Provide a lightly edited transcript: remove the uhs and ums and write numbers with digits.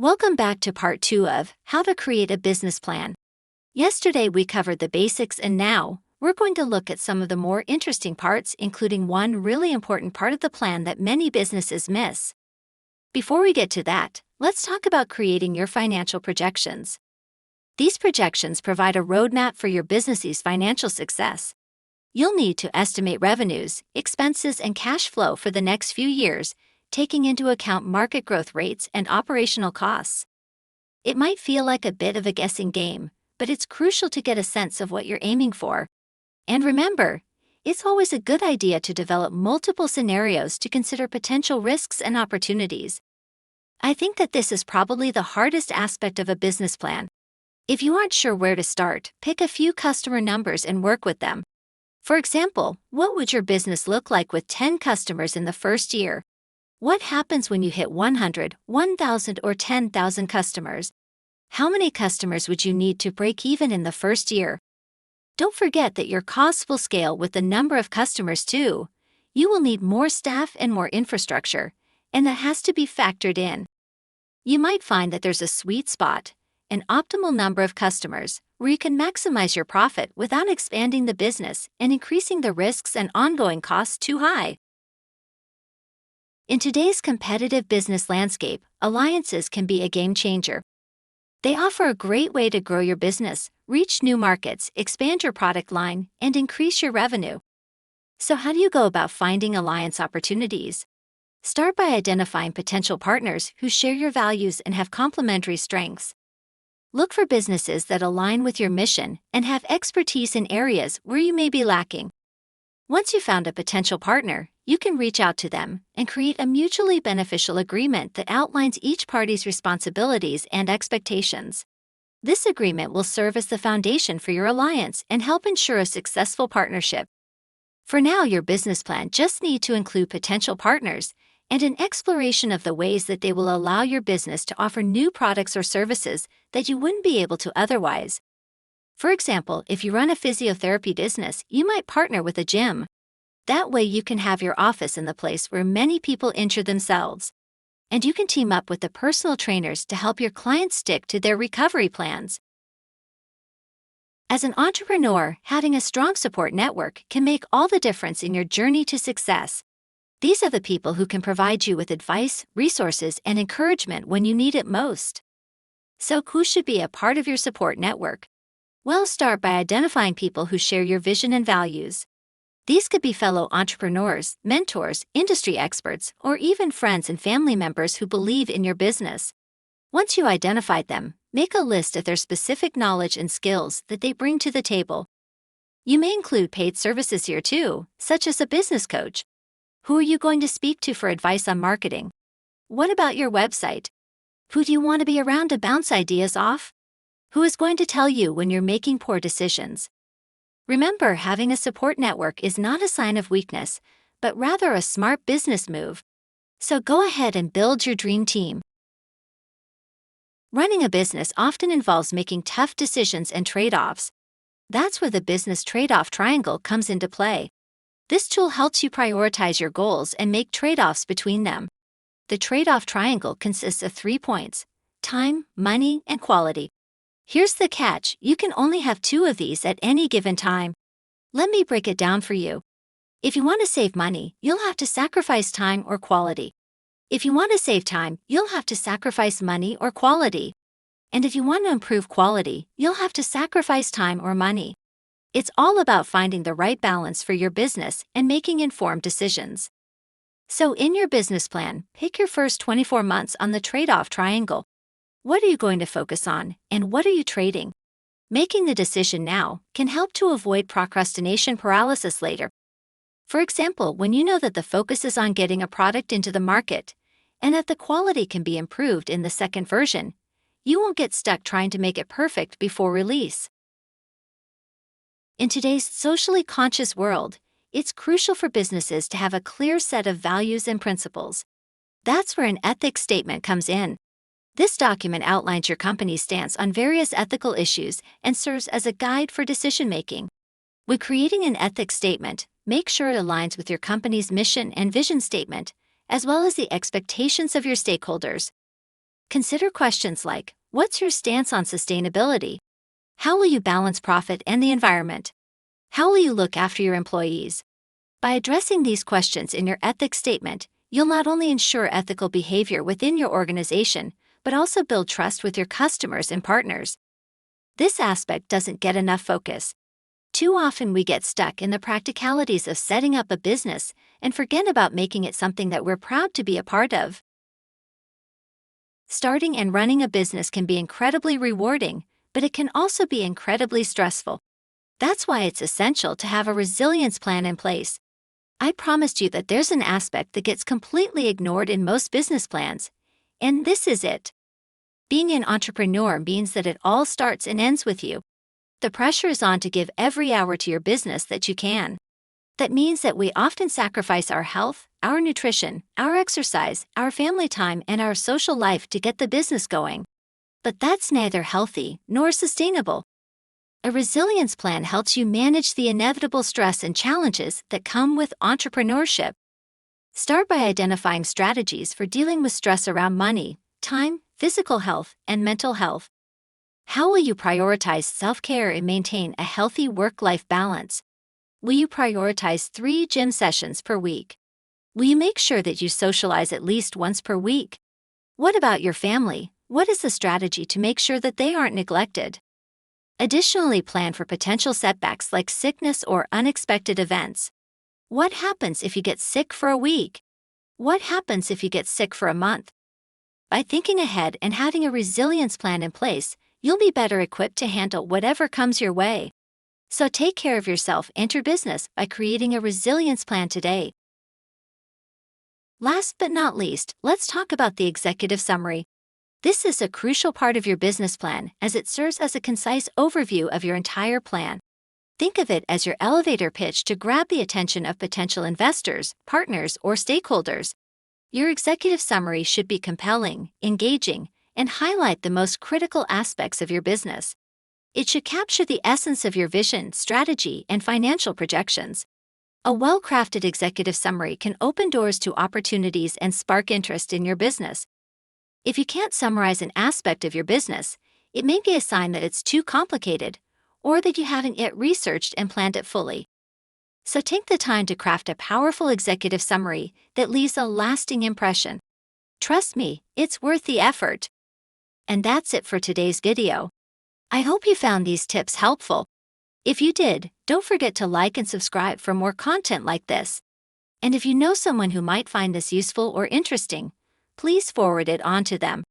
Welcome back to part 2 of How to Create a Business Plan. Yesterday we covered the basics, and now we're going to look at some of the more interesting parts, including one really important part of the plan that many businesses miss. Before we get to that, let's talk about creating your financial projections. These projections provide a roadmap for your business's financial success. You'll need to estimate revenues, expenses, and cash flow for the next few years, taking into account market growth rates and operational costs. It might feel like a bit of a guessing game, but it's crucial to get a sense of what you're aiming for. And remember, it's always a good idea to develop multiple scenarios to consider potential risks and opportunities. I think that this is probably the hardest aspect of a business plan. If you aren't sure where to start, pick a few customer numbers and work with them. For example, what would your business look like with 10 customers in the first year? What happens when you hit 100, 1,000, or 10,000 customers? How many customers would you need to break even in the first year? Don't forget that your costs will scale with the number of customers too. You will need more staff and more infrastructure, and that has to be factored in. You might find that there's a sweet spot, an optimal number of customers, where you can maximize your profit without expanding the business and increasing the risks and ongoing costs too high. In today's competitive business landscape, alliances can be a game changer. They offer a great way to grow your business, reach new markets, expand your product line, and increase your revenue. So how do you go about finding alliance opportunities? Start by identifying potential partners who share your values and have complementary strengths. Look for businesses that align with your mission and have expertise in areas where you may be lacking. Once you've found a potential partner, you can reach out to them and create a mutually beneficial agreement that outlines each party's responsibilities and expectations. This agreement will serve as the foundation for your alliance and help ensure a successful partnership. For now, your business plan just needs to include potential partners and an exploration of the ways that they will allow your business to offer new products or services that you wouldn't be able to otherwise. For example, if you run a physiotherapy business, you might partner with a gym. That way you can have your office in the place where many people injure themselves. And you can team up with the personal trainers to help your clients stick to their recovery plans. As an entrepreneur, having a strong support network can make all the difference in your journey to success. These are the people who can provide you with advice, resources, and encouragement when you need it most. So who should be a part of your support network? Well, start by identifying people who share your vision and values. These could be fellow entrepreneurs, mentors, industry experts, or even friends and family members who believe in your business. Once you identified them, make a list of their specific knowledge and skills that they bring to the table. You may include paid services here too, such as a business coach. Who are you going to speak to for advice on marketing? What about your website? Who do you want to be around to bounce ideas off? Who is going to tell you when you're making poor decisions? Remember, having a support network is not a sign of weakness, but rather a smart business move. So go ahead and build your dream team. Running a business often involves making tough decisions and trade-offs. That's where the business trade-off triangle comes into play. This tool helps you prioritize your goals and make trade-offs between them. The trade-off triangle consists of 3 points: time, money, and quality. Here's the catch: you can only have 2 of these at any given time. Let me break it down for you. If you want to save money, you'll have to sacrifice time or quality. If you want to save time, you'll have to sacrifice money or quality. And if you want to improve quality, you'll have to sacrifice time or money. It's all about finding the right balance for your business and making informed decisions. So in your business plan, pick your first 24 months on the trade-off triangle. What are you going to focus on, and what are you trading? Making the decision now can help to avoid procrastination paralysis later. For example, when you know that the focus is on getting a product into the market, and that the quality can be improved in the second version, you won't get stuck trying to make it perfect before release. In today's socially conscious world, it's crucial for businesses to have a clear set of values and principles. That's where an ethics statement comes in. This document outlines your company's stance on various ethical issues and serves as a guide for decision-making. When creating an ethics statement, make sure it aligns with your company's mission and vision statement, as well as the expectations of your stakeholders. Consider questions like, what's your stance on sustainability? How will you balance profit and the environment? How will you look after your employees? By addressing these questions in your ethics statement, you'll not only ensure ethical behavior within your organization, but also build trust with your customers and partners. This aspect doesn't get enough focus. Too often we get stuck in the practicalities of setting up a business and forget about making it something that we're proud to be a part of. Starting and running a business can be incredibly rewarding, but it can also be incredibly stressful. That's why it's essential to have a resilience plan in place. I promised you that there's an aspect that gets completely ignored in most business plans, and this is it. Being an entrepreneur means that it all starts and ends with you. The pressure is on to give every hour to your business that you can. That means that we often sacrifice our health, our nutrition, our exercise, our family time, and our social life to get the business going. But that's neither healthy nor sustainable. A resilience plan helps you manage the inevitable stress and challenges that come with entrepreneurship. Start by identifying strategies for dealing with stress around money, time, physical health, and mental health. How will you prioritize self-care and maintain a healthy work-life balance? Will you prioritize 3 gym sessions per week? Will you make sure that you socialize at least once per week? What about your family? What is the strategy to make sure that they aren't neglected? Additionally, plan for potential setbacks like sickness or unexpected events. What happens if you get sick for a week? What happens if you get sick for a month? By thinking ahead and having a resilience plan in place, you'll be better equipped to handle whatever comes your way. So take care of yourself and your business by creating a resilience plan today. Last but not least, let's talk about the executive summary. This is a crucial part of your business plan as it serves as a concise overview of your entire plan. Think of it as your elevator pitch to grab the attention of potential investors, partners, or stakeholders. Your executive summary should be compelling, engaging, and highlight the most critical aspects of your business. It should capture the essence of your vision, strategy, and financial projections. A well-crafted executive summary can open doors to opportunities and spark interest in your business. If you can't summarize an aspect of your business, it may be a sign that it's too complicated, or that you haven't yet researched and planned it fully. So take the time to craft a powerful executive summary that leaves a lasting impression. Trust me, it's worth the effort. And that's it for today's video. I hope you found these tips helpful. If you did, don't forget to like and subscribe for more content like this. And if you know someone who might find this useful or interesting, please forward it on to them.